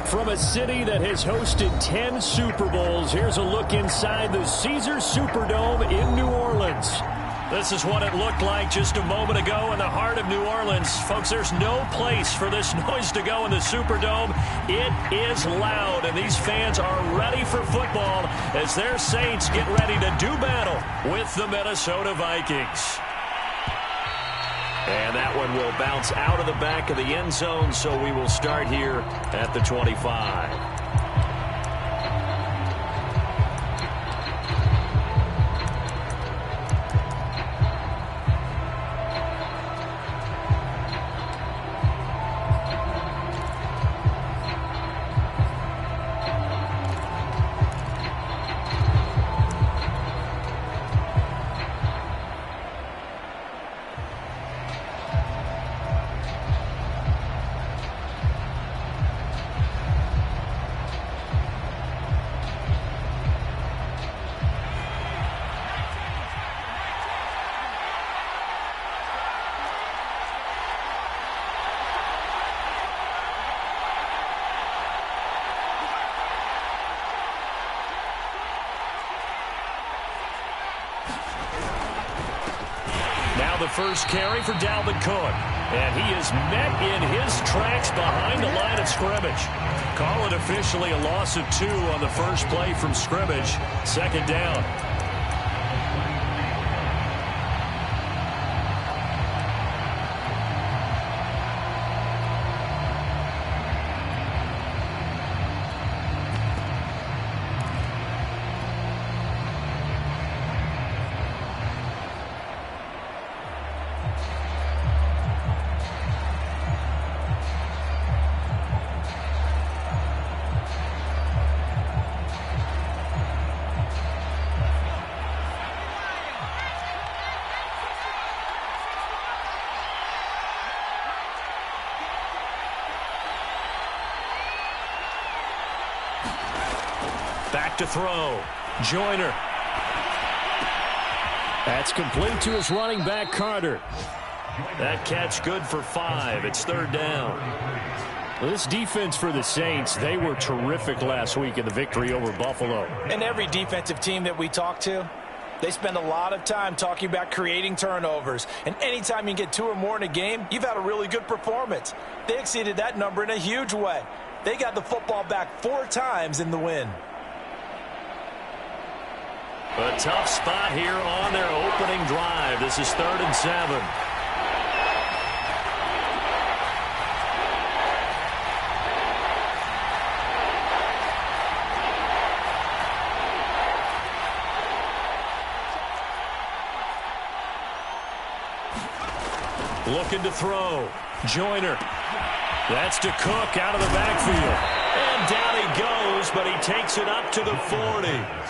From a city that has hosted 10 Super Bowls, here's a look inside the Caesars Superdome in New Orleans. This is what it looked like just a moment ago in the heart of New Orleans. Folks, there's no place for this noise to go in the Superdome. It is loud, and these fans are ready for football as their Saints get ready to do battle with the Minnesota Vikings. And that one will bounce out of the back of the end zone, so we will start here at the 25. The first carry for Dalvin Cook. And he is met in his tracks behind the line of scrimmage. Call it officially a loss of 2 on the first play from scrimmage. Second down. Back to throw. Joyner. That's complete to his running back, Carter. That catch good for 5. It's third down. Well, this defense for the Saints, they were terrific last week in the victory over Buffalo. And every defensive team that we talk to, they spend a lot of time talking about creating turnovers. And anytime you get 2 or more in a game, you've had a really good performance. They exceeded that number in a huge way. They got the football back 4 times in the win. A tough spot here on their opening drive. This is 3rd and 7. Looking to throw. Joyner. That's to Cook out of the backfield. And down he goes, but he takes it up to the 40.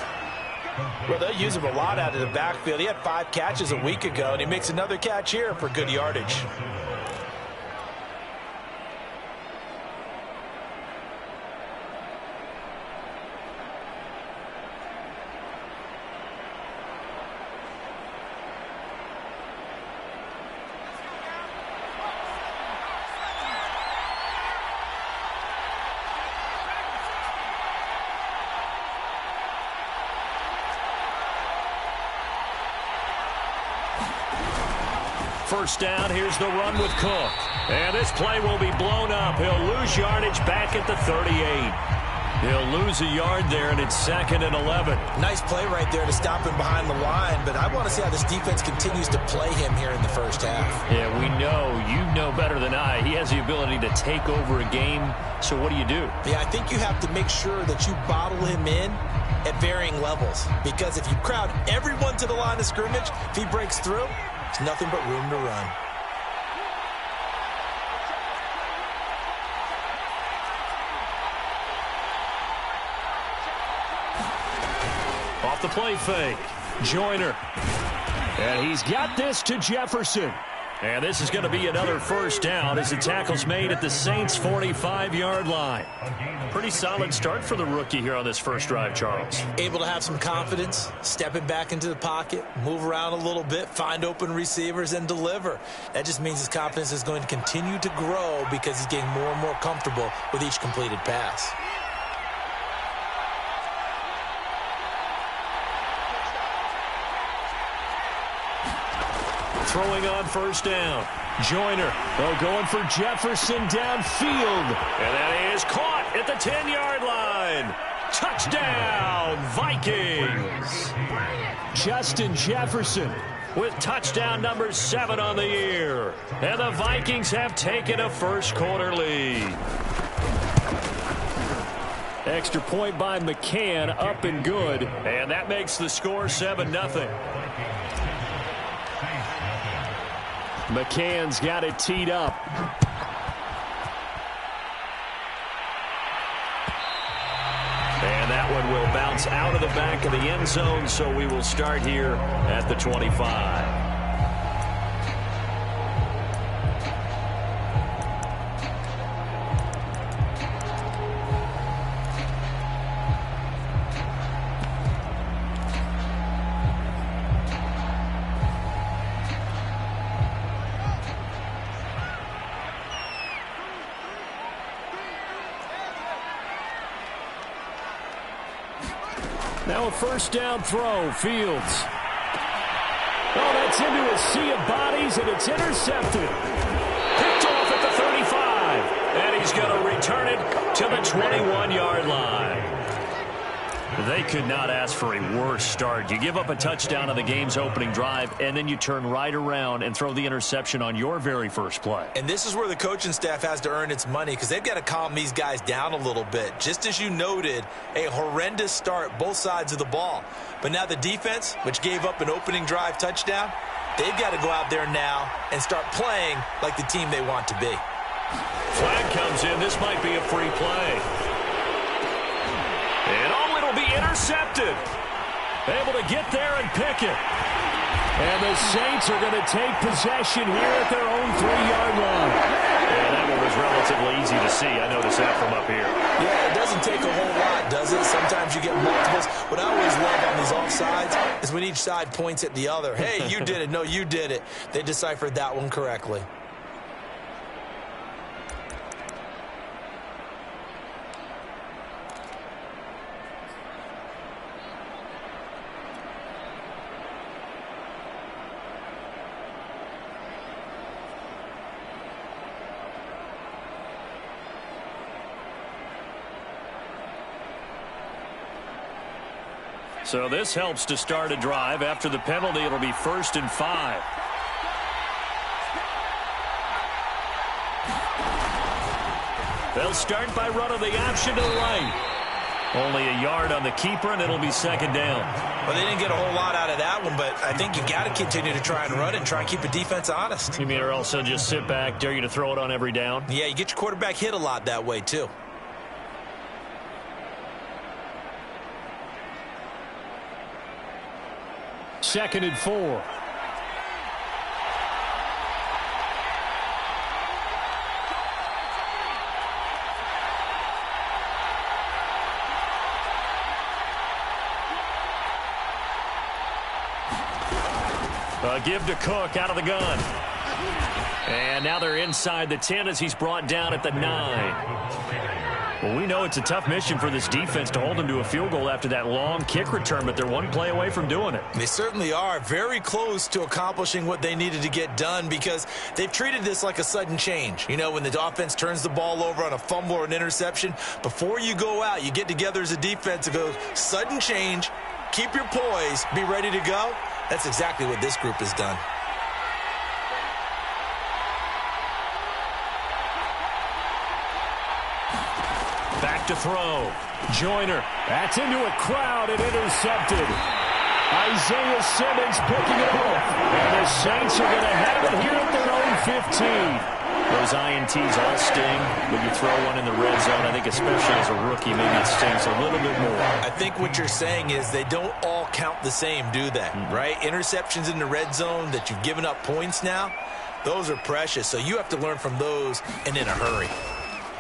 Well, they'll use him a lot out of the backfield. He had 5 catches a week ago, and he makes another catch here for good yardage. First down, here's the run with Cook. And this play will be blown up. He'll lose yardage back at the 38. He'll lose a yard there, and it's 2nd and 11. Nice play right there to stop him behind the line, but I want to see how this defense continues to play him here in the first half. Yeah, we know. You know better than I. He has the ability to take over a game, so what do you do? Yeah, I think you have to make sure that you bottle him in at varying levels, because if you crowd everyone to the line of scrimmage, if he breaks through, there's nothing but room to run. Off the play fake. Joyner. And he's got this to Jefferson. And this is going to be another first down as the tackle's made at the Saints' 45-yard line. Pretty solid start for the rookie here on this first drive, Charles. Able to have some confidence, stepping back into the pocket, move around a little bit, find open receivers, and deliver. That just means his confidence is going to continue to grow because he's getting more and more comfortable with each completed pass. Throwing on first down. Joyner, going for Jefferson downfield. And that is caught at the 10-yard line. Touchdown, Vikings. Justin Jefferson with touchdown number 7 on the year. And the Vikings have taken a first-quarter lead. Extra point by McCann, up and good. And that makes the score 7-0. McCann's got it teed up. And that one will bounce out of the back of the end zone, so we will start here at the 25. Now a first down throw, Fields. Oh, that's into a sea of bodies, and it's intercepted. Picked off at the 35, and he's going to return it to the 21-yard line. They could not ask for a worse start. You give up a touchdown on the game's opening drive, and then you turn right around and throw the interception on your very first play. And this is where the coaching staff has to earn its money because they've got to calm these guys down a little bit. Just as you noted, a horrendous start, both sides of the ball. But now the defense, which gave up an opening drive touchdown, they've got to go out there now and start playing like the team they want to be. Flag comes in. This might be a free play. And it'll be intercepted. Able to get there and pick it. And the Saints are going to take possession here at their own 3-yard line. And that one was relatively easy to see. I noticed that from up here. Yeah, it doesn't take a whole lot, does it? Sometimes you get multiples. What I always love on these offsides is when each side points at the other. Hey, you did it. No, you did it. They deciphered that one correctly. So this helps to start a drive. After the penalty, it'll be 1st and 5. They'll start by running the option to the right. Only a yard on the keeper, and it'll be 2nd down. Well, they didn't get a whole lot out of that one, but I think you got to continue to try and run it and try and keep the defense honest. You mean or also just sit back, dare you to throw it on every down? Yeah, you get your quarterback hit a lot that way, too. Second and 4. Give to Cook out of the gun. And now they're inside the 10 as he's brought down at the 9. Well, we know it's a tough mission for this defense to hold them to a field goal after that long kick return, but they're one play away from doing it. They certainly are very close to accomplishing what they needed to get done because they've treated this like a sudden change. You know, when the offense turns the ball over on a fumble or an interception, before you go out, you get together as a defense and go, sudden change, keep your poise, be ready to go. That's exactly what this group has done. Back to throw. Joyner. That's into a crowd and intercepted. Isaiah Simmons picking it off. And the Saints are going to have it here at their own 15. Those INTs all sting, but you throw one in the red zone, I think especially as a rookie, maybe it stings a little bit more. I think what you're saying is they don't all count the same, do they? Right? Interceptions in the red zone that you've given up points now, Those are precious, so you have to learn from those and in a hurry.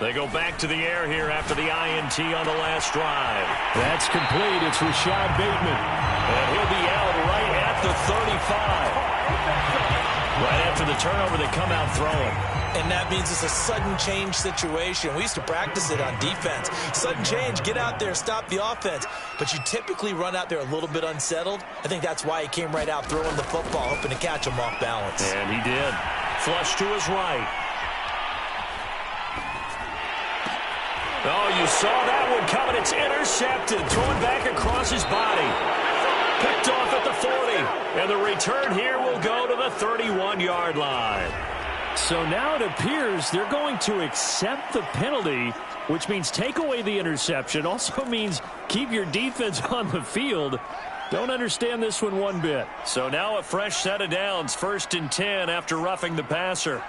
They go back to the air here after the INT on the last drive. That's complete. It's Rashad Bateman. And he'll be out right at the 35. Right after the turnover, they come out throwing. And that means it's a sudden change situation. We used to practice it on defense. Sudden change, get out there, stop the offense. But you typically run out there a little bit unsettled. I think that's why he came right out throwing the football, hoping to catch him off balance. And he did. Flush to his right. Oh, you saw that one coming. It's intercepted. Thrown back across his body. Picked off at the 40. And the return here will go to the 31-yard line. So now it appears they're going to accept the penalty, which means take away the interception. Also means keep your defense on the field. Don't understand this one bit. So now a fresh set of downs. 1st and 10 after roughing the passer.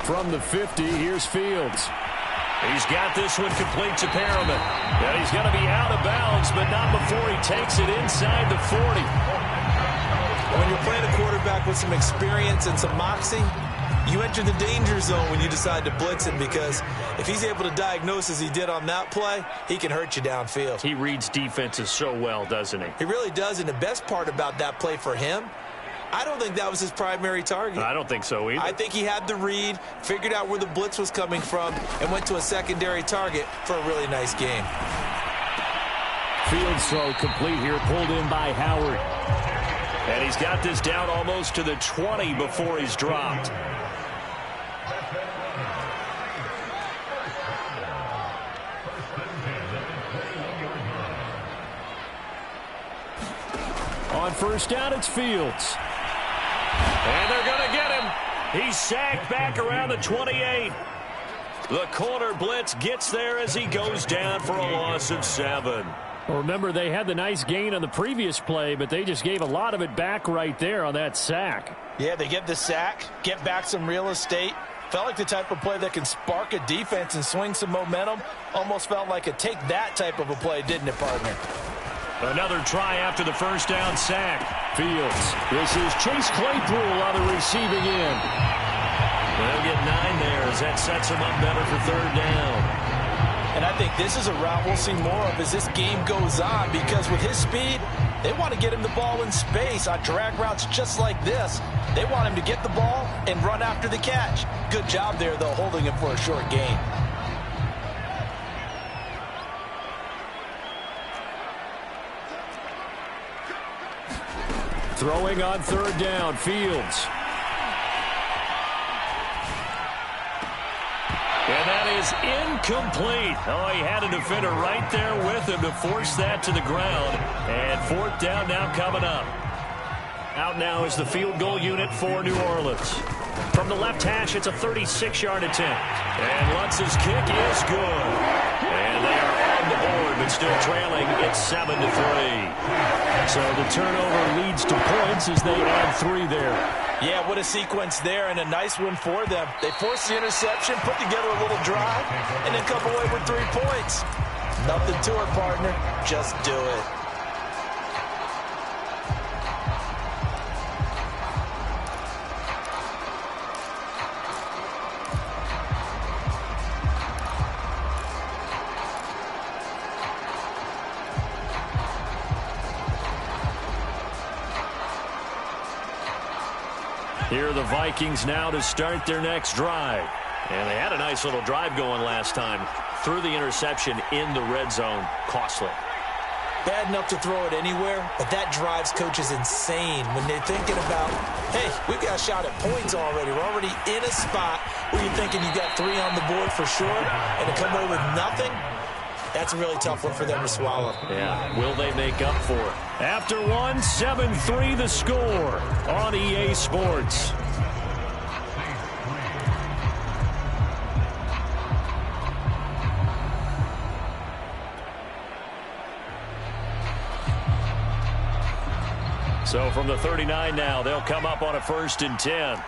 From the 50, here's Fields. He's got this one complete to Perriman. And he's going to be out of bounds, but not before he takes it inside the 40. When you're playing a quarterback with some experience and some moxie, you enter the danger zone when you decide to blitz him, because if he's able to diagnose as he did on that play, he can hurt you downfield. He reads defenses so well, doesn't he? He really does, and the best part about that play for him, I don't think that was his primary target. I don't think so either. I think he had the read, figured out where the blitz was coming from, and went to a secondary target for a really nice game. Fields throw complete here, pulled in by Howard. And he's got this down almost to the 20 before he's dropped. On 1st down, it's Fields. And they're going to get him. He's sacked back around the 28. The corner blitz gets there as he goes down for a loss of 7. Well, remember, they had the nice gain on the previous play, but they just gave a lot of it back right there on that sack. Yeah, they get the sack, get back some real estate. Felt like the type of play that can spark a defense and swing some momentum. Almost felt like a take-that type of a play, didn't it, partner? Another try after the 1st down sack. Fields. This is Chase Claypool on the receiving end. They'll get 9 there as that sets him up better for 3rd down. And I think this is a route we'll see more of as this game goes on, because with his speed, they want to get him the ball in space on drag routes just like this. They want him to get the ball and run after the catch. Good job there, though, holding him for a short gain. Throwing on 3rd down, Fields. And that is incomplete. Oh, he had a defender right there with him to force that to the ground. And 4th down now coming up. Out now is the field goal unit for New Orleans. From the left hash, it's a 36-yard attempt. And Lutz's kick is good. And they are on the board, but still trailing. It's 7-3. So the turnover leads to points as they add 3 there. Yeah, what a sequence there, and a nice one for them. They forced the interception, put together a little drive, and then come away with 3 points. Nothing to it, partner. Just do it. Here are the Vikings now to start their next drive. And they had a nice little drive going last time. Threw the interception in the red zone. Costly. Bad enough to throw it anywhere, but that drives coaches insane when they're thinking about, hey, we've got a shot at points already. We're already in a spot where you're thinking you got 3 on the board for sure, and to come away with nothing, that's a really tough one for them to swallow. Yeah, will they make up for it? After 1, 7-3 the score on EA Sports. So from the 39 now, they'll come up on a 1st and 10.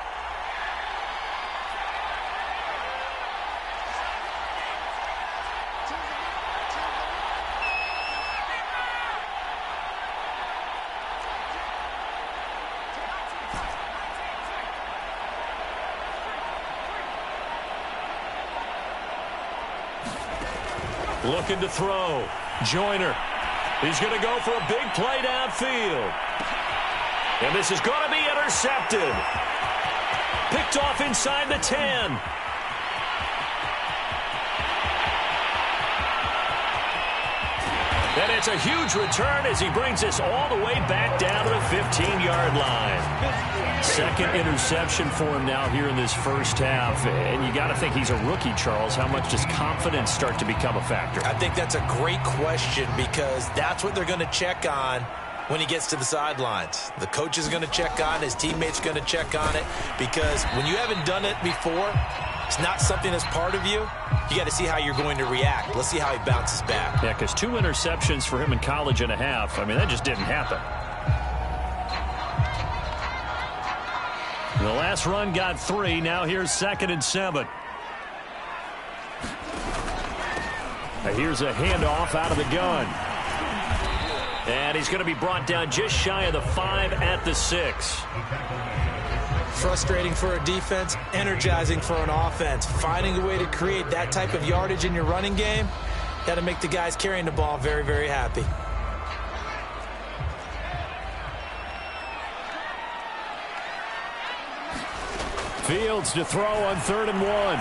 Looking to throw. Joyner. He's going to go for a big play downfield. And this is going to be intercepted. Picked off inside the 10. And it's a huge return as he brings us all the way back down to the 15-yard line. Second interception for him now here in this first half. And you got to think he's a rookie, Charles. How much does confidence start to become a factor? I think that's a great question because that's what they're going to check on when he gets to the sidelines. The coach is going to check on, his teammates are going to check on it, because when you haven't done it before, it's not something that's part of you. You got to see how you're going to react. Let's see how he bounces back. Yeah, because 2 interceptions for him in college and a half. I mean, that just didn't happen. The last run got 3. Now here's 2nd and 7. Here's a handoff out of the gun. And he's going to be brought down just shy of the 5 at the 6. Frustrating for a defense, energizing for an offense. Finding a way to create that type of yardage in your running game, got to make the guys carrying the ball very, very happy. Fields to throw on 3rd and 1.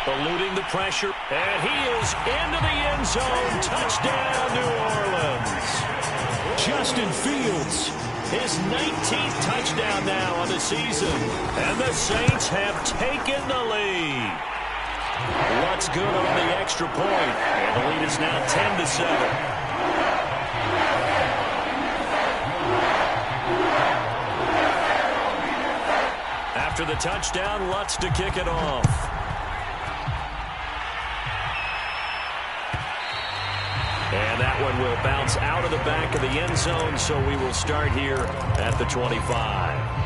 Eluding the pressure, and he is into the end zone. Touchdown, New Orleans. Justin Fields, his 19th touchdown now on the season. And the Saints have taken the lead. What's good on the extra point? And the lead is now 10-7. After the touchdown, Lutz to kick it off. And that one will bounce out of the back of the end zone, so we will start here at the 25.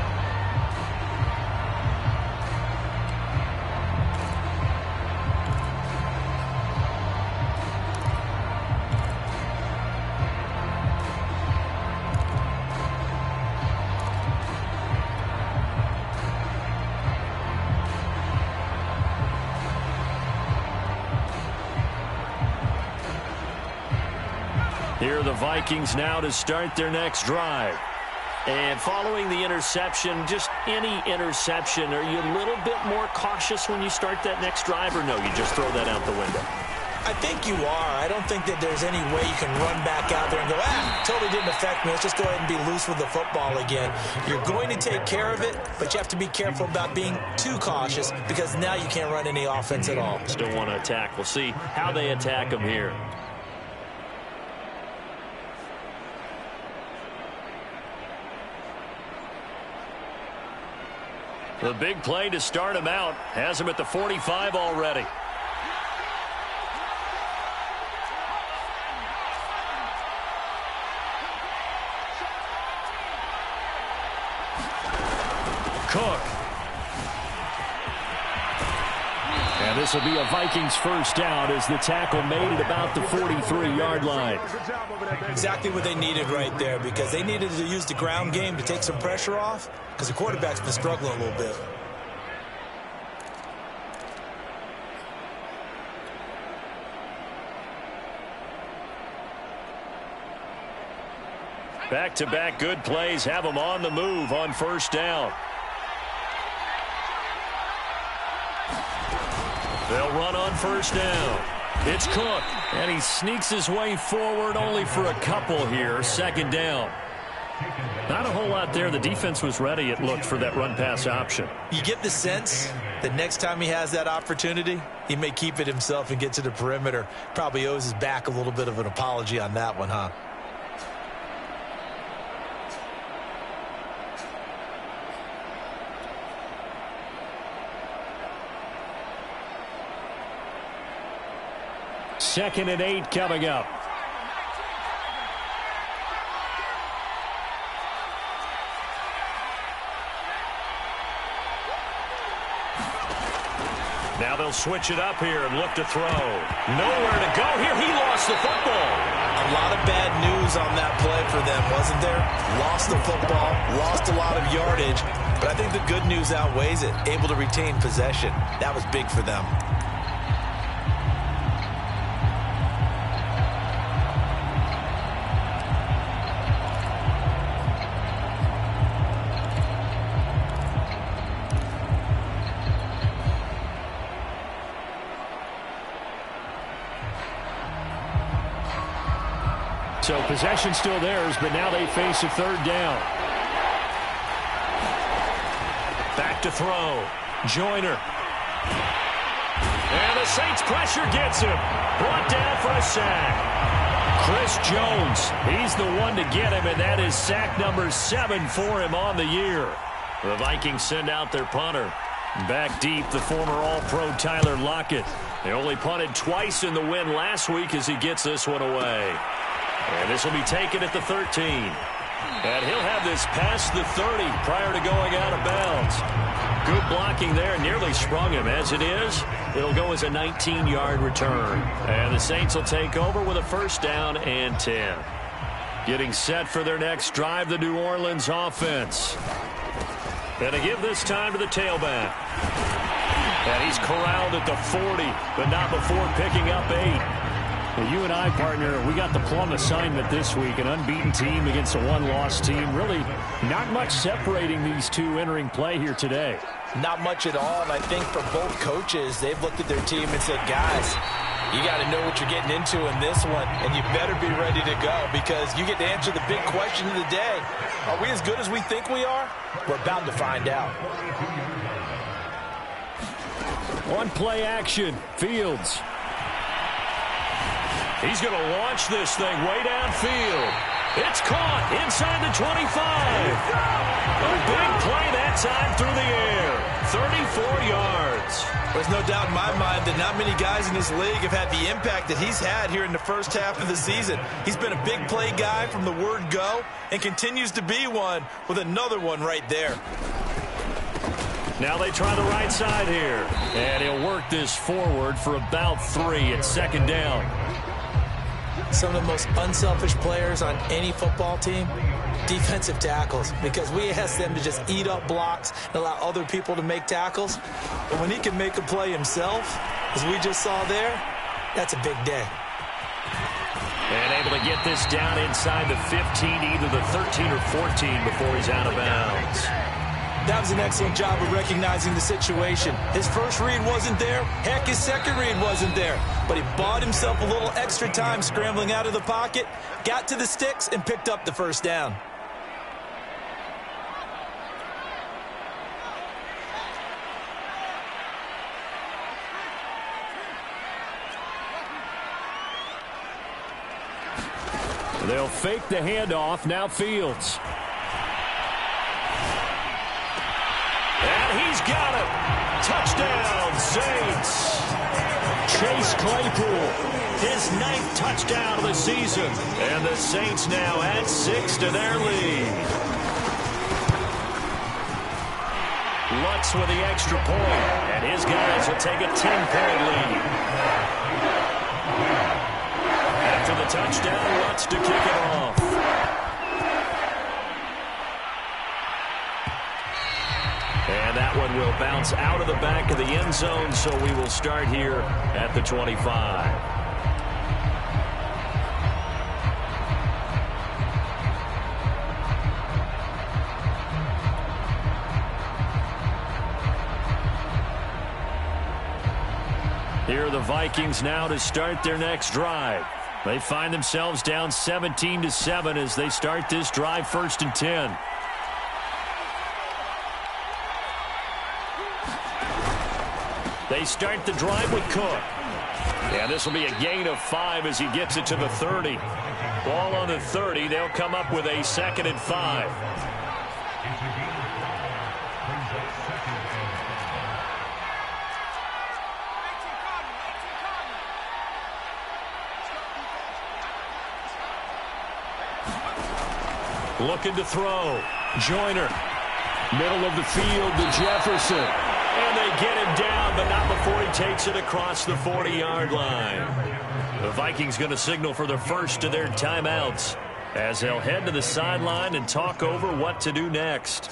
Here are the Vikings now to start their next drive. And following the interception, just any interception, are you a little bit more cautious when you start that next drive, or no, you just throw that out the window? I think you are. I don't think that there's any way you can run back out there and go, totally didn't affect me. Let's just go ahead and be loose with the football again. You're going to take care of it, but you have to be careful about being too cautious because now you can't run any offense at all. Still want to attack. We'll see how they attack them here. The big play to start him out has him at the 45 already. Cook. And this will be a Vikings first down as the tackle made at about the 43-yard line. Exactly what they needed right there, because they needed to use the ground game to take some pressure off, because the quarterback's been struggling a little bit. Back-to-back good plays have them on the move on first down. They'll run on first down. It's Cook, and he sneaks his way forward only for a couple here. Second down. Not a whole lot there. The defense was ready, it looked, for that run-pass option. You get the sense that next time he has that opportunity, he may keep it himself and get to the perimeter. Probably owes his back a little bit of an apology on that one, huh? Second and 8 coming up. Now they'll switch it up here and look to throw. Nowhere to go here. He lost the football. A lot of bad news on that play for them, wasn't there? Lost the football, lost a lot of yardage, but I think the good news outweighs it. Able to retain possession. That was big for them. So possession still theirs, but now they face a third down. Back to throw. Joyner. And the Saints pressure gets him. Brought down for a sack. Chris Jones, he's the one to get him, and that is sack number 7 for him on the year. The Vikings send out their punter. Back deep, the former All-Pro Tyler Lockett. They only punted twice in the win last week as he gets this one away. And this will be taken at the 13. And he'll have this past the 30 prior to going out of bounds. Good blocking there, nearly sprung him. As it is, it'll go as a 19-yard return. And the Saints will take over with a first down and 10. Getting set for their next drive, the New Orleans offense. And to give this time to the tailback. And he's corralled at the 40, but not before picking up 8. Well, you and I, partner, we got the plum assignment this week. An unbeaten team against a one-loss team. Really not much separating these two entering play here today. Not much at all, and I think for both coaches, they've looked at their team and said, guys, you got to know what you're getting into in this one, and you better be ready to go because you get to answer the big question of the day. Are we as good as we think we are? We're about to find out. On play action, Fields. He's going to launch this thing way downfield. It's caught inside the 25. A big play that time through the air. 34 yards. There's no doubt in my mind that not many guys in this league have had the impact that he's had here in the first half of the season. He's been a big play guy from the word go and continues to be one with another one right there. Now they try the right side here. And he'll work this forward for about 3 at second down. Some of the most unselfish players on any football team, defensive tackles, because we ask them to just eat up blocks and allow other people to make tackles. But when he can make a play himself, as we just saw there, that's a big day. And able to get this down inside the 15, either the 13 or 14 before he's out of bounds. That was an excellent job of recognizing the situation. His first read wasn't there. Heck, his second read wasn't there. But he bought himself a little extra time scrambling out of the pocket, got to the sticks, and picked up the first down. They'll fake the handoff. Now Fields. He's got it. Touchdown, Saints. Chase Claypool, his 9th touchdown of the season. And the Saints now add 6 to their lead. Lutz with the extra point. And his guys will take a 10-point lead. After the touchdown, Lutz to kick it off. And that one will bounce out of the back of the end zone, so we will start here at the 25. Here are the Vikings now to start their next drive. They find themselves down 17-7 as they start this drive 1st and 10. They start the drive with Cook. Yeah, this will be a gain of 5 as he gets it to the 30. Ball on the 30. They'll come up with a 2nd and 5. Looking to throw. Joyner. Middle of the field to Jefferson. And they get him down, but not before he takes it across the 40-yard line. The Vikings going to signal for the first of their timeouts as they'll head to the sideline and talk over what to do next.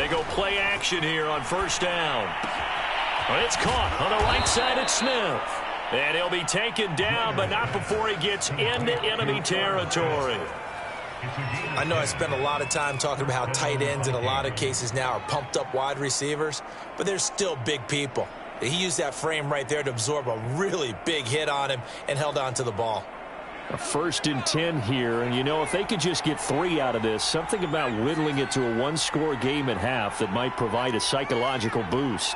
They go play action here on first down. Well, it's caught on the right side at Smith. And he'll be taken down, but not before he gets into enemy territory. I know I spend a lot of time talking about how tight ends in a lot of cases now are pumped up wide receivers, but they're still big people. He used that frame right there to absorb a really big hit on him and held on to the ball. A 1st and 10 here, and you know, if they could just get 3 out of this, something about whittling it to a one-score game at half that might provide a psychological boost.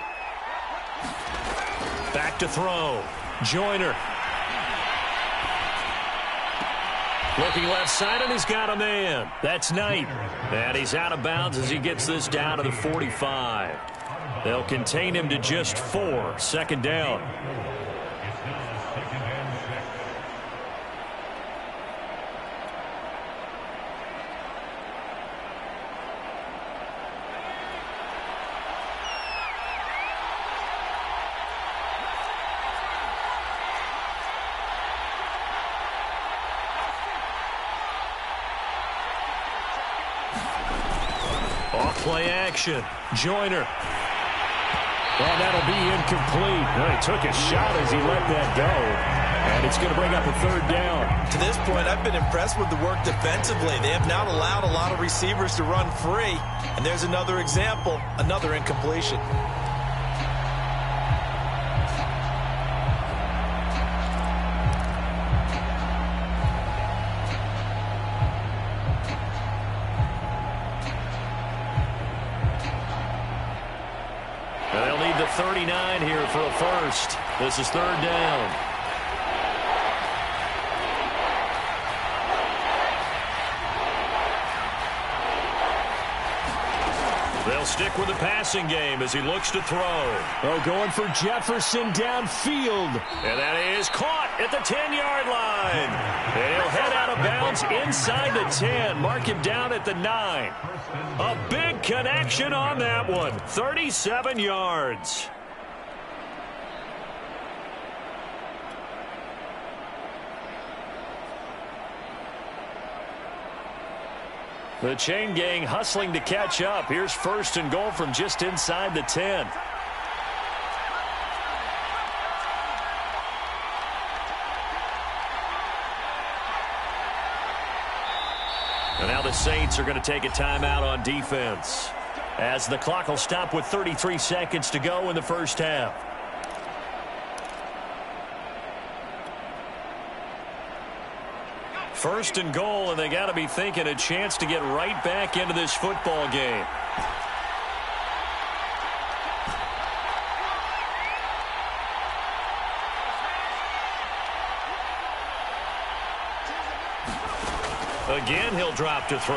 Back to throw. Joyner. Looking left side, and he's got a man. That's Knight. And he's out of bounds as he gets this down to the 45. They'll contain him to just 4. 2nd down. Play action. Joyner. Well, that'll be incomplete. Well, he took a shot as he let that go. And it's going to bring up a 3rd down. To this point, I've been impressed with the work defensively. They have not allowed a lot of receivers to run free. And there's another example, another incompletion. And they'll need the 39 here for a 1st. This is 3rd down. They'll stick with the passing game as he looks to throw. Oh, going for Jefferson downfield. And that is caught at the 10-yard line. And he'll head out of bounds inside the 10. Mark him down at the 9. A big connection on that one. 37 yards. The chain gang hustling to catch up. Here's 1st and goal from just inside the 10. And now the Saints are going to take a timeout on defense, as the clock will stop with 33 seconds to go in the 1st half. First and goal, and they got to be thinking a chance to get right back into this football game. Again, he'll drop to throw.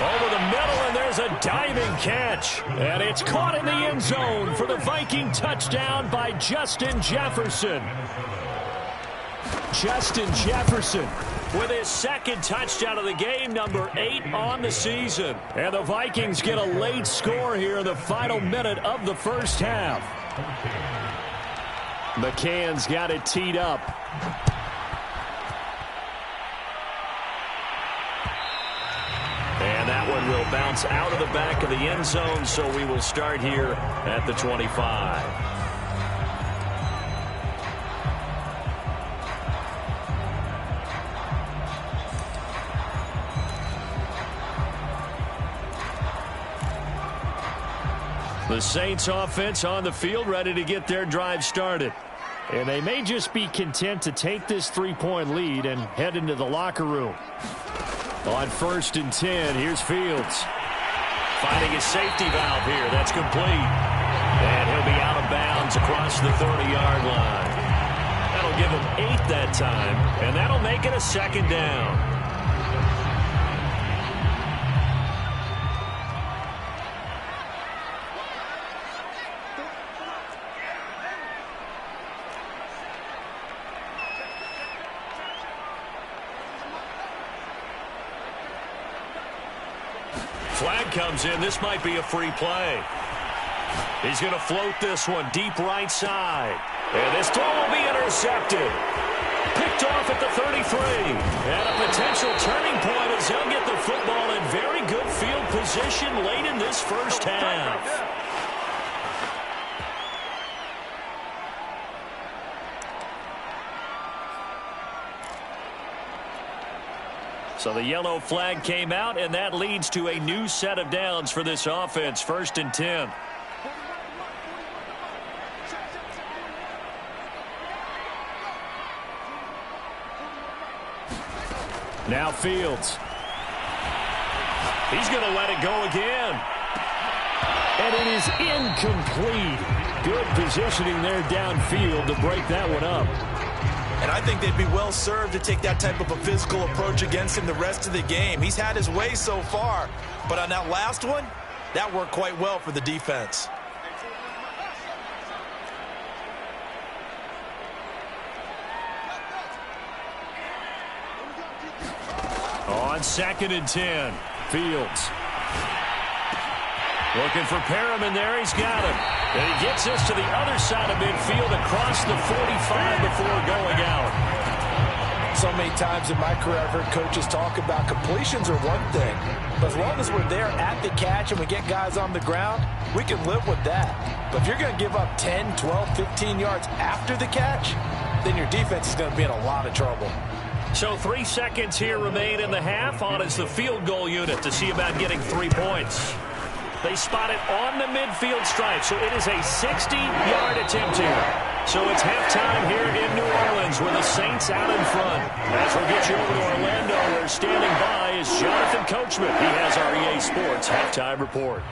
Over the middle, and there's a diving catch. And it's caught in the end zone for the Viking touchdown by Justin Jefferson. Justin Jefferson with his 2nd touchdown of the game, number 8 on the season. And the Vikings get a late score here in the final minute of the 1st half. McCann's got it teed up. And that one will bounce out of the back of the end zone, so we will start here at the 25. The Saints offense on the field, ready to get their drive started. And they may just be content to take this 3-point lead and head into the locker room. On 1st and 10, here's Fields. Finding his safety valve here. That's complete. And he'll be out of bounds across the 30-yard line. That'll give him 8 that time, and that'll make it a 2nd down. Flag comes in. This might be a free play. He's going to float this one deep right side. And this throw will be intercepted. picked off at the 33. And a potential turning point as they'll get the football in very good field position late in this first half. So the yellow flag came out, and that leads to a new set of downs for this offense. 1st and 10. Now Fields. He's going to let it go again. And it is incomplete. Good positioning there downfield to break that one up. And I think they'd be well served to take that type of a physical approach against him the rest of the game. He's had his way so far. But on that last one, that worked quite well for the defense. On 2nd and 10, Fields. Looking for Perriman there. He's got him. And he gets us to the other side of midfield across the 45 before going out. So many times in my career I've heard coaches talk about completions are one thing. But as long as we're there at the catch and we get guys on the ground, we can live with that. But if you're going to give up 10, 12, 15 yards after the catch, then your defense is going to be in a lot of trouble. So 3 seconds here remain in the half. On is the field goal unit to see about getting 3 points. They spot it on the midfield stripe, so it is a 60-yard attempt here. So it's halftime here in New Orleans with the Saints out in front. As we'll get you over to Orlando, where standing by is Jonathan Coachman. He has our EA Sports halftime report.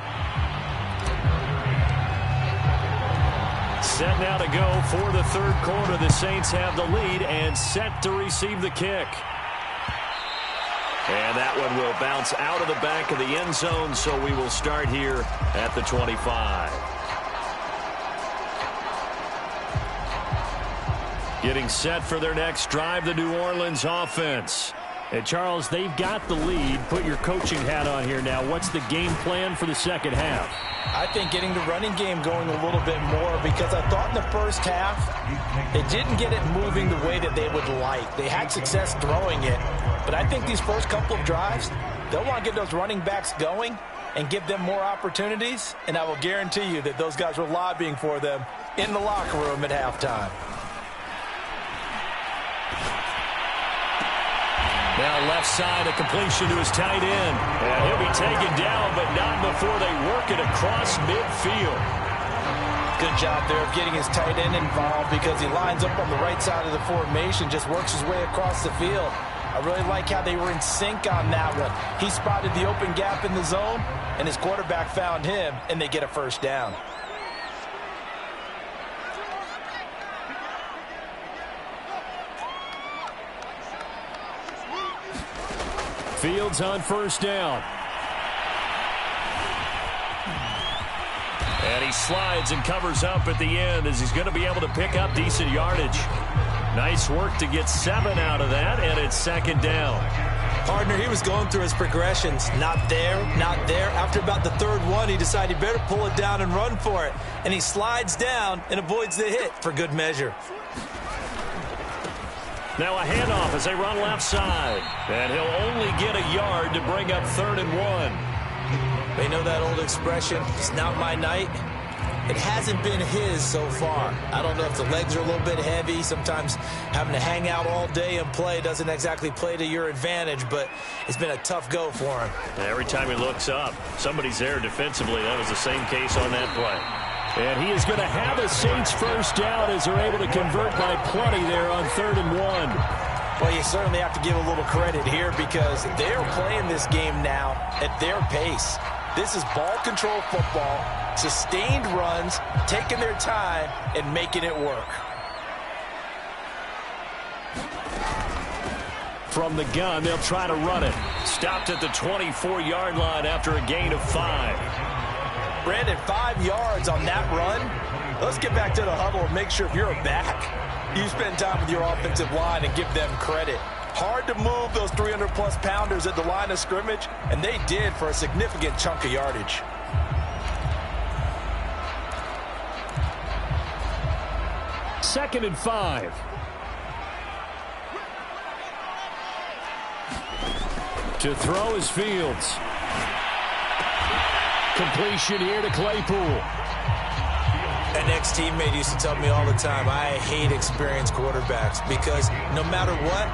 Set now to go for the 3rd quarter. The Saints have the lead and set to receive the kick. And that one will bounce out of the back of the end zone, so we will start here at the 25. Getting set for their next drive, the New Orleans offense. And Charles, they've got the lead. Put your coaching hat on here now. What's the game plan for the second half? I think getting the running game going a little bit more, because I thought in the first half they didn't get it moving the way that they would like. They had success throwing it, but I think these first couple of drives, they'll want to get those running backs going and give them more opportunities, and I will guarantee you that those guys were lobbying for them in the locker room at halftime. Now left side, a completion to his tight end. And he'll be taken down, but not before they work it across midfield. Good job there of getting his tight end involved, because he lines up on the right side of the formation, just works his way across the field. I really like how they were in sync on that one. He spotted the open gap in the zone, and his quarterback found him, and they get a first down. Fields on 1st down. And he slides and covers up at the end as he's going to be able to pick up decent yardage. Nice work to get 7 out of that, and it's 2nd down. Partner, he was going through his progressions. Not there, not there. After about the 3rd one, he decided he better pull it down and run for it. And he slides down and avoids the hit for good measure. Now a handoff as they run left side. And he'll only get a yard to bring up 3rd and 1. They know that old expression, it's not my night. It hasn't been his so far. I don't know if the legs are a little bit heavy. Sometimes having to hang out all day and play doesn't exactly play to your advantage, but it's been a tough go for him. Every time he looks up, somebody's there defensively. That was the same case on that play. And he is going to have a Saints first down as they're able to convert by plenty there on 3rd and 1. Well, you certainly have to give a little credit here, because they're playing this game now at their pace. This is ball control football, sustained runs, taking their time, and making it work. From the gun, they'll try to run it. Stopped at the 24-yard line after a gain of 5. Brandon, 5 yards on that run. Let's get back to the huddle and make sure if you're a back, you spend time with your offensive line and give them credit. Hard to move those 300-plus pounders at the line of scrimmage, and they did for a significant chunk of yardage. Second and 5. To throw is Fields. Completion here to Claypool. An ex-teammate used to tell me all the time, I hate experienced quarterbacks because no matter what,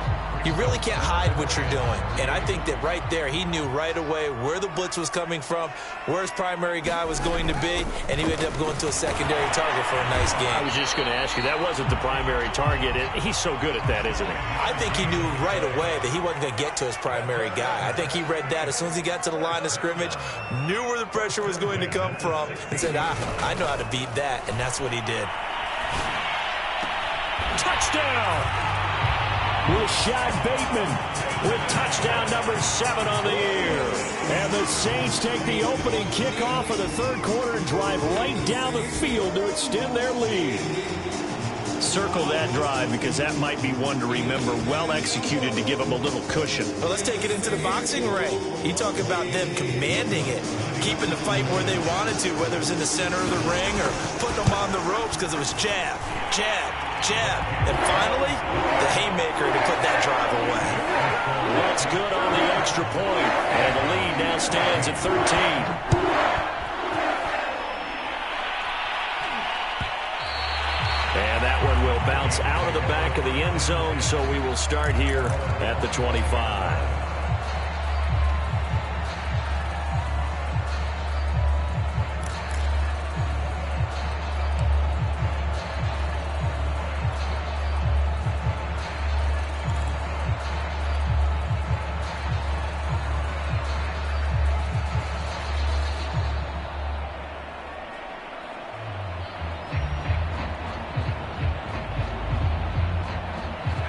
you really can't hide what you're doing. And I think that right there, he knew right away where the blitz was coming from, where his primary guy was going to be, and he ended up going to a secondary target for a nice game. I was just going to ask you, that wasn't the primary target. He's so good at that, isn't he? I think he knew right away that he wasn't going to get to his primary guy. I think he read that as soon as he got to the line of scrimmage, knew where the pressure was going to come from, and said, I know how to beat that, and that's what he did. Touchdown! Rashad Bateman with touchdown number 7 on the year. And the Saints take the opening kickoff of the third quarter and drive right down the field to extend their lead. Circle that drive because that might be one to remember. Well executed to give them a little cushion. Well, let's take it into the boxing ring. You talk about them commanding it, keeping the fight where they wanted to, whether it was in the center of the ring or putting them on the ropes because it was jab, jab, jab. And finally, the haymaker to put that drive away. That's good on the extra point. And the lead now stands at 13. And that one will bounce out of the back of the end zone, so we will start here at the 25.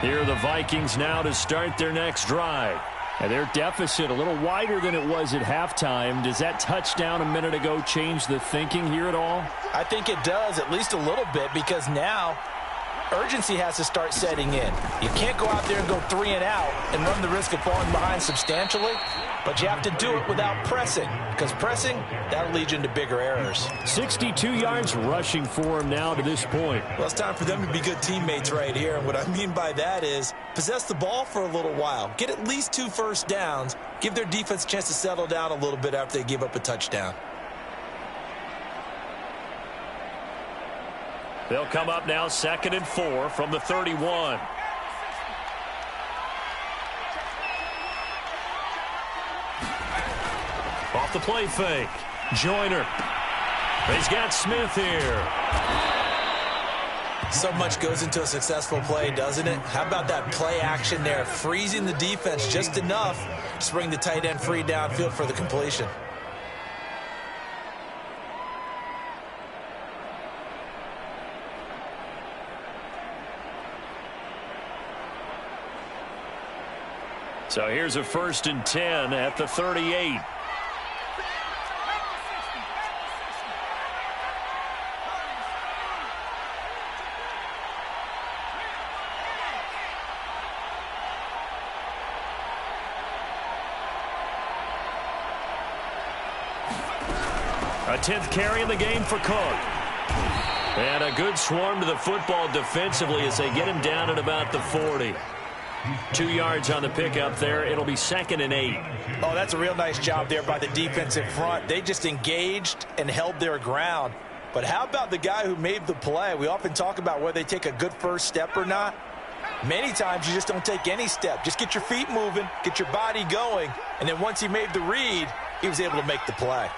Here are the Vikings now to start their next drive. And their deficit a little wider than it was at halftime. Does that touchdown a minute ago change the thinking here at all? I think it does, at least a little bit, because now urgency has to start setting in. You can't go out there and go 3 and out and run the risk of falling behind substantially, but you have to do it without pressing, because pressing, that'll lead you into bigger errors. 62 yards rushing for him now to this point. Well, it's time for them to be good teammates right here, and what I mean by that is possess the ball for a little while, get at least 2 first downs, give their defense a chance to settle down a little bit after they give up a touchdown. They'll come up now 2nd and 4 from the 31. Off the play fake. Joyner. He's got Smith here. So much goes into a successful play, doesn't it? How about that play action there, freezing the defense just enough to bring the tight end free downfield for the completion. So here's a 1st and 10 at the 38. A 10th carry in the game for Cook. And a good swarm to the football defensively as they get him down at about the 40. 2 yards on the pickup there. It'll be 2nd and 8. Oh, that's a real nice job there by the defensive front. They just engaged and held their ground. But how about the guy who made the play? We often talk about whether they take a good first step or not. Many times you just don't take any step. Just get your feet moving, get your body going, and then once he made the read, he was able to make the play.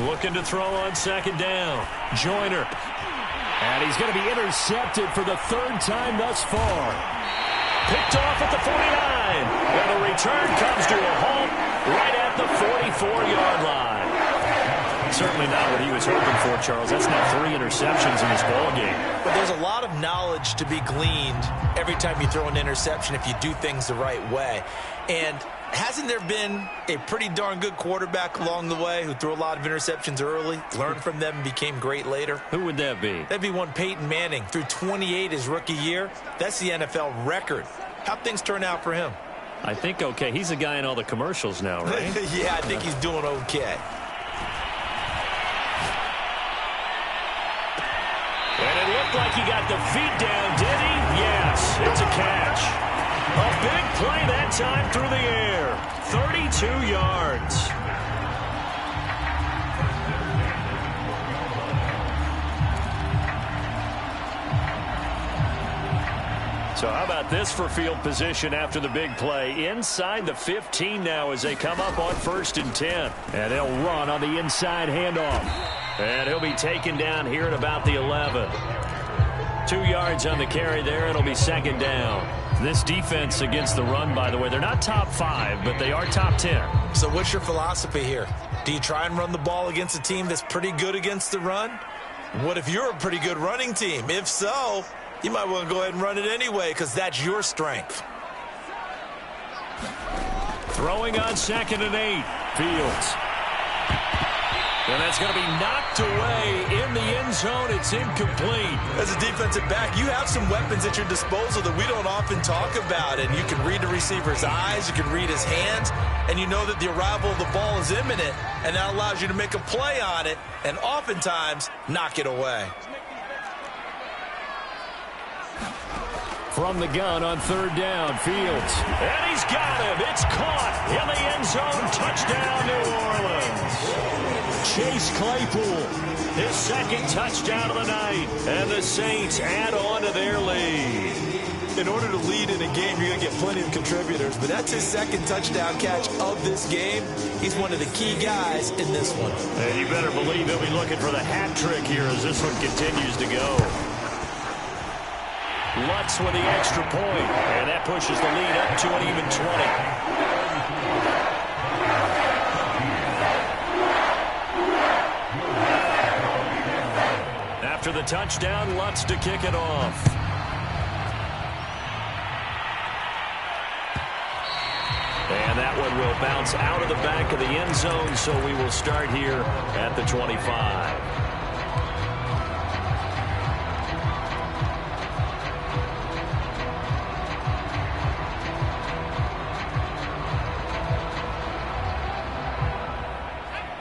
Looking to throw on 2nd down. Joyner. And he's going to be intercepted for the 3rd time thus far. Picked off at the 49. And the return comes to a halt right at the 44-yard line. Certainly not what he was hoping for, Charles. That's now 3 interceptions in this ballgame. But there's a lot of knowledge to be gleaned every time you throw an interception if you do things the right way. And hasn't there been a pretty darn good quarterback along the way who threw a lot of interceptions early, learned from them, and became great later? Who would that be? That'd be one Peyton Manning. Threw 28 his rookie year. That's the NFL record. How'd things turn out for him? I think okay. He's a guy in all the commercials now, right? Yeah, I think he's doing okay. And it looked like he got the feet down, did he? Fields. It's a catch. A big play that time through the air. 32 yards. So how about this for field position after the big play? Inside the 15 now as they come up on 1st and 10. And they'll run on the inside handoff. And he'll be taken down here at about the 11. 2 yards on the carry there. It'll be 2nd down. This defense against the run, by the way, they're not top 5, but they are top 10. So what's your philosophy here? Do you try and run the ball against a team that's pretty good against the run? What if you're a pretty good running team? If so, you might want to go ahead and run it anyway because that's your strength. Throwing on 2nd and 8. Fields. And that's going to be knocked away in the end zone. It's incomplete. As a defensive back, you have some weapons at your disposal that we don't often talk about. And you can read the receiver's eyes, you can read his hands, and you know that the arrival of the ball is imminent. And that allows you to make a play on it and oftentimes knock it away. From the gun on 3rd down, Fields. And he's got him. It's caught in the end zone. Touchdown, New Orleans. Chase Claypool, his 2nd touchdown of the night. And the Saints add on to their lead. In order to lead in a game, you're going to get plenty of contributors. But that's his 2nd touchdown catch of this game. He's one of the key guys in this one. And you better believe he'll be looking for the hat trick here as this one continues to go. Lutz with the extra point, and that pushes the lead up to an even 20. After the touchdown, Lutz to kick it off. And that one will bounce out of the back of the end zone, so we will start here at the 25.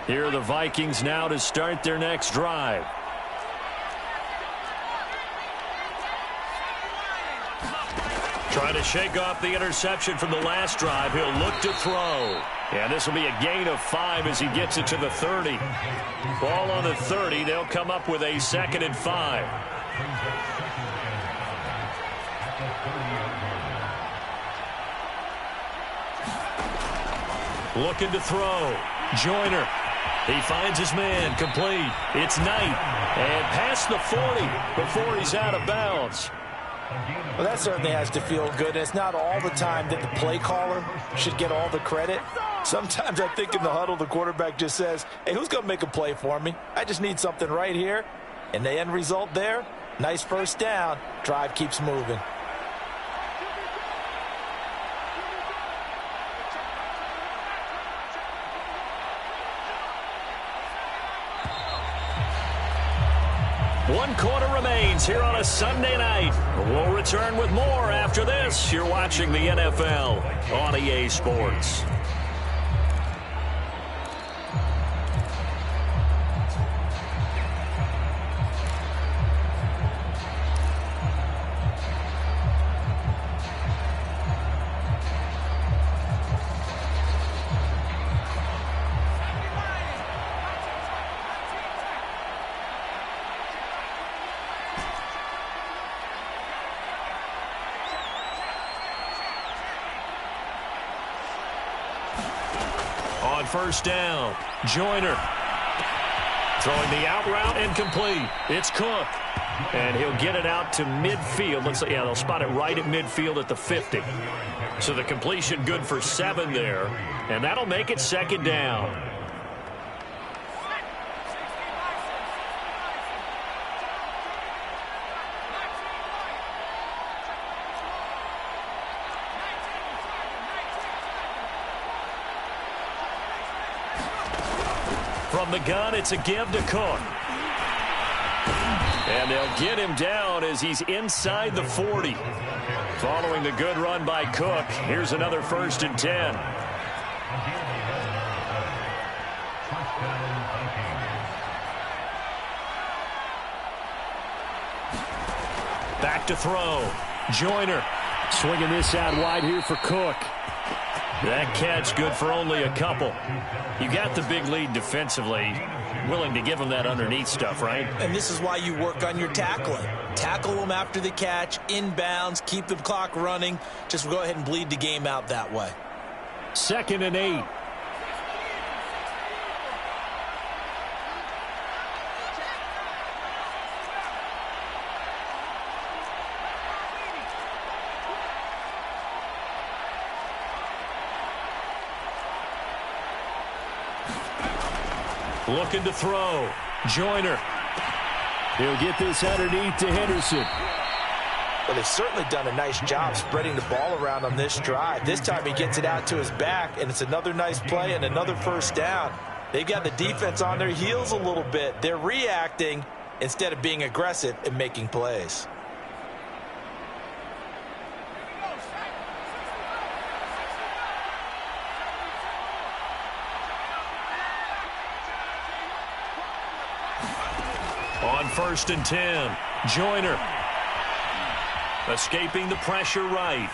Here are the Vikings now to start their next drive. Trying to shake off the interception from the last drive. He'll look to throw. And this will be a gain of 5 as he gets it to the 30. Ball on the 30. They'll come up with a 2nd and 5. Looking to throw. Joyner. He finds his man. Complete. It's Knight. And past the 40 before he's out of bounds. Well, that certainly has to feel good. And it's not all the time that the play caller should get all the credit. Sometimes I think in the huddle, the quarterback just says, hey, who's going to make a play for me? I just need something right here. And the end result there, nice 1st down. Drive keeps moving. One quarter remains here on a Sunday night. We'll return with more after this. You're watching the NFL on EA Sports. On 1st down, Joyner throwing the out route and complete. It's Cook, and he'll get it out to midfield. Looks like, yeah, they'll spot it right at midfield at the 50. So the completion good for 7 there, and that'll make it 2nd down. From the gun, it's a give to Cook. And they'll get him down as he's inside the 40. Following the good run by Cook, here's another 1st and 10. Back to throw. Joyner swinging this out wide here for Cook. That catch good for only a couple. You got the big lead defensively. Willing to give them that underneath stuff, right? And this is why you work on your tackling. Tackle them after the catch, inbounds, keep the clock running. Just go ahead and bleed the game out that way. 2nd and 8. Looking to throw. Joyner. He'll get this underneath to Henderson. Well, they've certainly done a nice job spreading the ball around on this drive. This time he gets it out to his back, and it's another nice play and another first down. They've got the defense on their heels a little bit. They're reacting instead of being aggressive and making plays. On 1st and 10, Joyner escaping the pressure right.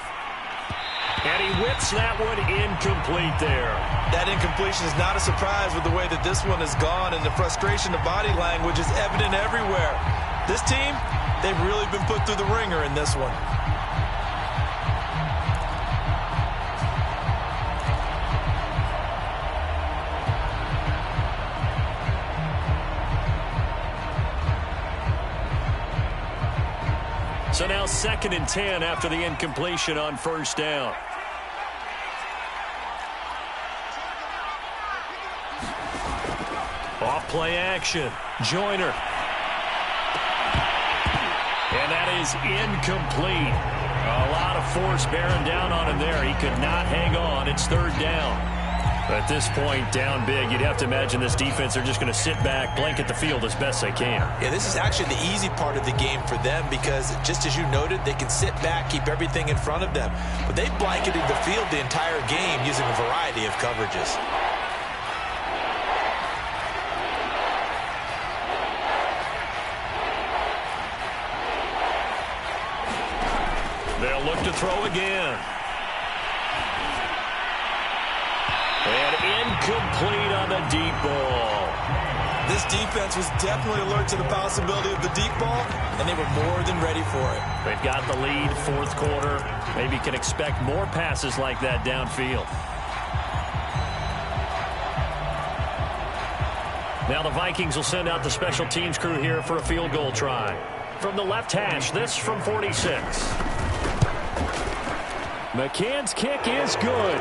And he whips that one incomplete there. That incompletion is not a surprise with the way that this one has gone, and the frustration of body language is evident everywhere. This team, they've really been put through the ringer in this one. So now 2nd and 10 after the incompletion on 1st down. Off play action. Joyner. And that is incomplete. A lot of force bearing down on him there. He could not hang on. It's 3rd down. At this point, down big, you'd have to imagine this defense are just going to sit back, blanket the field as best they can. Yeah, this is actually the easy part of the game for them because, just as you noted, they can sit back, keep everything in front of them. But they blanketed the field the entire game using a variety of coverages. They'll look to throw again. And incomplete on the deep ball. This defense was definitely alert to the possibility of the deep ball, and they were more than ready for it. They've got the lead, 4th quarter. Maybe can expect more passes like that downfield. Now the Vikings will send out the special teams crew here for a field goal try. From the left hash, this from 46. McCann's kick is good.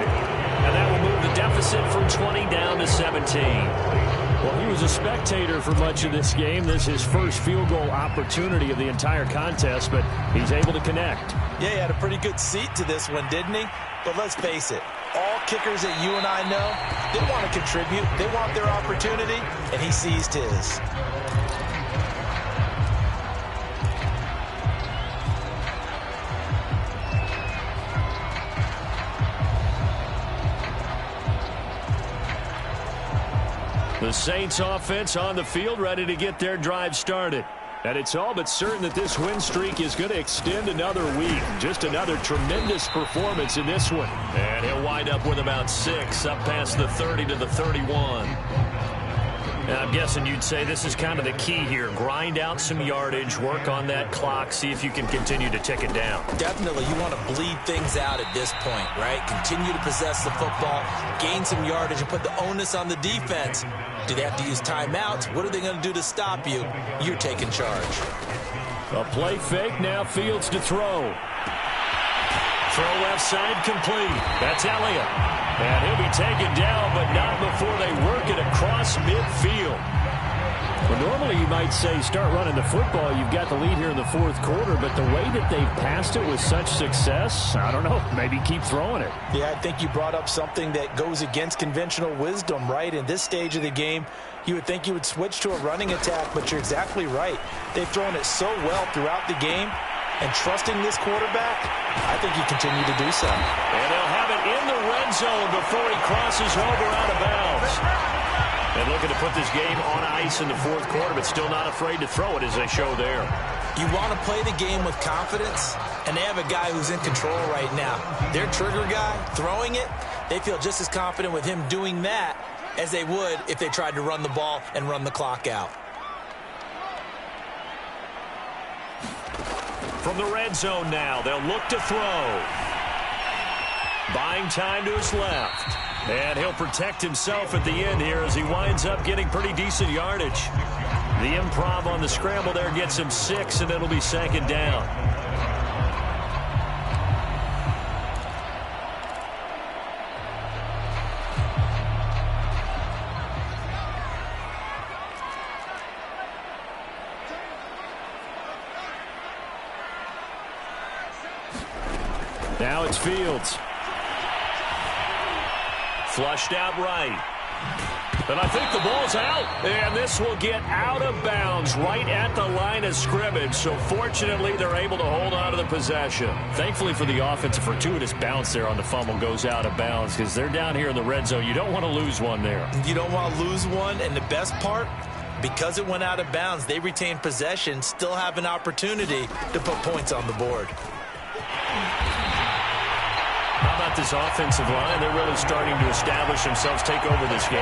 And that will move the deficit from 20 down to 17. Well, he was a spectator for much of this game. This is his first field goal opportunity of the entire contest, but he's able to connect. Yeah, he had a pretty good seat to this one, didn't he? But let's face it, all kickers that you and I know, they want to contribute. They want their opportunity, and he seized his. The Saints offense on the field ready to get their drive started. And it's all but certain that this win streak is going to extend another week. Just another tremendous performance in this one. And he'll wind up with about 6 up past the 30 to the 31. And I'm guessing you'd say this is kind of the key here. Grind out some yardage, work on that clock, see if you can continue to tick it down. Definitely, you want to bleed things out at this point, right? Continue to possess the football, gain some yardage, and put the onus on the defense. Do they have to use timeouts? What are they going to do to stop you? You're taking charge. A play fake, now Fields to throw. Throw left side complete. That's Elliott. And he'll be taken down, but not before they work it across midfield. Well, normally you might say start running the football. You've got the lead here in the 4th quarter, but the way that they've passed it with such success, I don't know, maybe keep throwing it. Yeah, I think you brought up something that goes against conventional wisdom, right? In this stage of the game, you would think you would switch to a running attack, but you're exactly right. They've thrown it so well throughout the game, and trusting this quarterback, I think you continue to do so. And they'll have it in the red zone before he crosses over out of bounds. And looking to put this game on ice in the 4th quarter, but still not afraid to throw it as they show there. You want to play the game with confidence, and they have a guy who's in control right now. Their trigger guy, throwing it, they feel just as confident with him doing that as they would if they tried to run the ball and run the clock out. From the red zone now, they'll look to throw. Buying time to his left. And he'll protect himself at the end here as he winds up getting pretty decent yardage. The improv on the scramble there gets him 6, and it'll be second down. Now it's Fields. Flushed out right. And I think the ball's out. And this will get out of bounds right at the line of scrimmage. So fortunately, they're able to hold on to the possession. Thankfully for the offense, a fortuitous bounce there on the fumble goes out of bounds because they're down here in the red zone. You don't want to lose one there. You don't want to lose one. And the best part, because it went out of bounds, they retain possession, still have an opportunity to put points on the board. How about this offensive line? They're really starting to establish themselves, take over this game.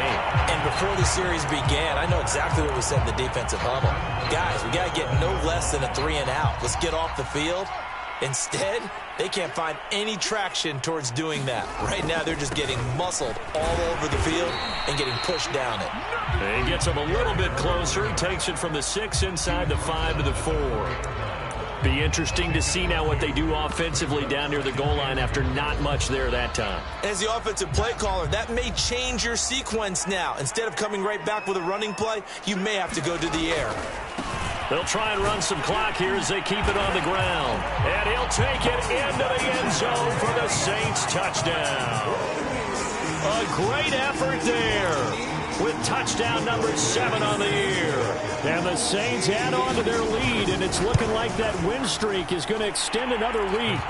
And before the series began, I know exactly what we said in the defensive huddle. Guys, we got to get no less than a 3 and out. Let's get off the field. Instead, they can't find any traction towards doing that. Right now, they're just getting muscled all over the field and getting pushed down it. He gets them a little bit closer. He takes it from the 6 inside the 5 to the 4. Be interesting to see now what they do offensively down near the goal line after not much there that time. As the offensive play caller, that may change your sequence now. Instead of coming right back with a running play, you may have to go to the air. They'll try and run some clock here as they keep it on the ground. And he'll take it into the end zone for the Saints touchdown. A great effort there with touchdown number 7 on the year. And the Saints add on to their lead, and it's looking like that win streak is going to extend another week.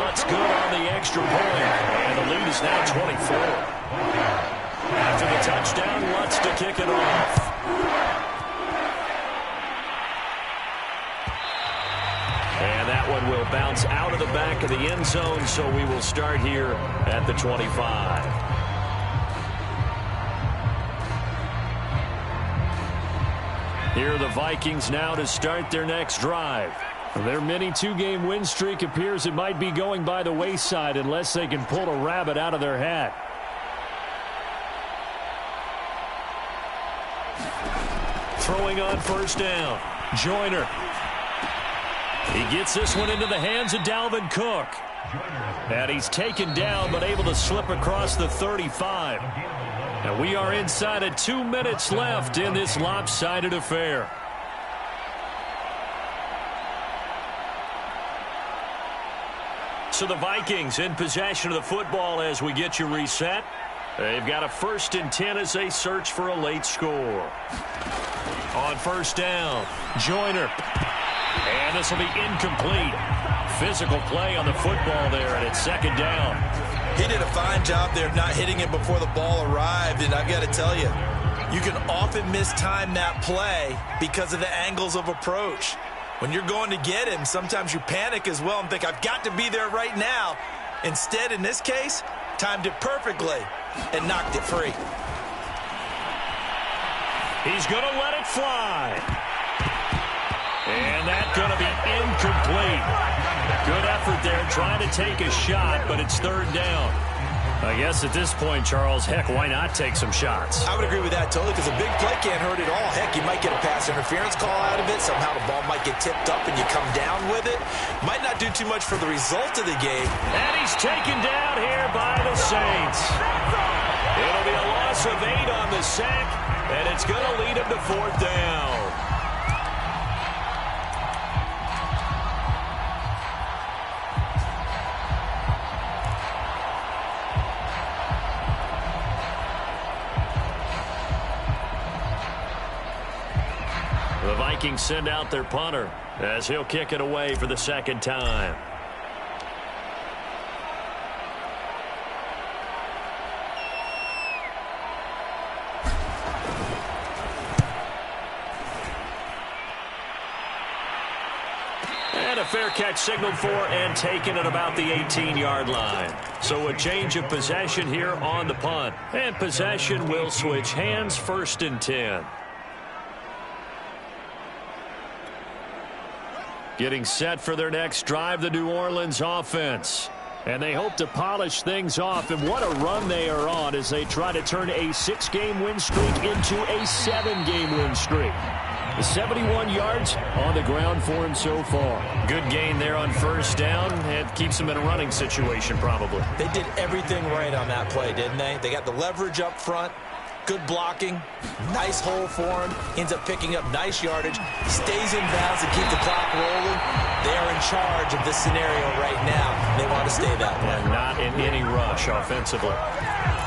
Lutz good on the extra point, and the lead is now 24. After the touchdown, Lutz to kick it off. And that one will bounce out of the back of the end zone, so we will start here at the 25. Here are the Vikings now to start their next drive. Their mini 2-game win streak appears it might be going by the wayside unless they can pull a rabbit out of their hat. Throwing on first down. Joyner. He gets this one into the hands of Dalvin Cook. And he's taken down but able to slip across the 35. And we are inside of 2 minutes left in this lopsided affair. So the Vikings in possession of the football as we get you reset. They've got a 1st and 10 as they search for a late score. On first down, Joyner. And this will be incomplete. Physical play on the football there, and it's second down. He did a fine job there of not hitting it before the ball arrived, and I've got to tell you, you can often mistime that play because of the angles of approach. When you're going to get him, sometimes you panic as well and think, I've got to be there right now. Instead, in this case, timed it perfectly and knocked it free. He's going to let it fly. And that's going to be incomplete. Good effort there trying to take a shot, but it's third down. I guess at this point, Charles, heck, why not take some shots? I would agree with that totally because a big play can't hurt at all. Heck, you might get a pass interference call out of it. Somehow the ball might get tipped up and you come down with it. Might not do too much for the result of the game. And he's taken down here by the Saints. It'll be a loss of 8 on the sack, and it's going to lead him to fourth down. The Vikings send out their punter as he'll kick it away for the second time. a fair catch signaled for and taken at about the 18-yard line. So a change of possession here on the punt. And possession will switch hands, 1st and 10. Getting set for their next drive, the New Orleans offense. And they hope to polish things off. And what a run they are on as they try to turn a 6-game win streak into a 7-game win streak. 71 yards on the ground for him so far. Good gain there on 1st down. It keeps them in a running situation probably. They did everything right on that play, didn't they? They got the leverage up front. Good blocking. Nice hole for him. Ends up picking up nice yardage. Stays in bounds to keep the clock rolling. They are in charge of this scenario right now. They want to stay that way. And not in any rush offensively.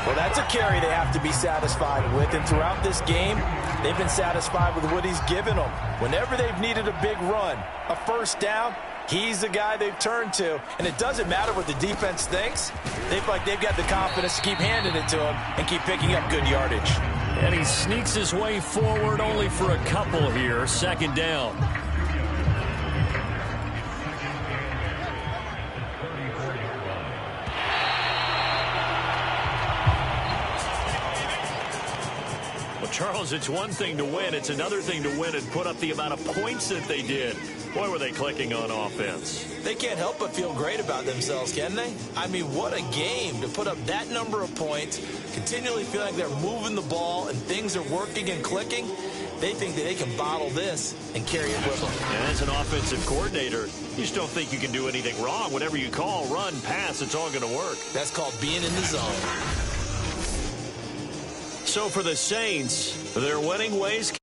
Well, that's a carry they have to be satisfied with. And throughout this game, they've been satisfied with what he's given them. Whenever they've needed a big run, a 1st down, he's the guy they've turned to. And it doesn't matter what the defense thinks. They feel like they've got the confidence to keep handing it to him and keep picking up good yardage. And he sneaks his way forward only for a couple here. 2nd down. Well, Charles, it's one thing to win. It's another thing to win and put up the amount of points that they did. Boy, were they clicking on offense. They can't help but feel great about themselves, can they? I mean, what a game to put up that number of points, continually feel like they're moving the ball and things are working and clicking. They think that they can bottle this and carry it with them. And as an offensive coordinator, you just don't think you can do anything wrong. Whatever you call, run, pass, it's all going to work. That's called being in the zone. So for the Saints, their winning ways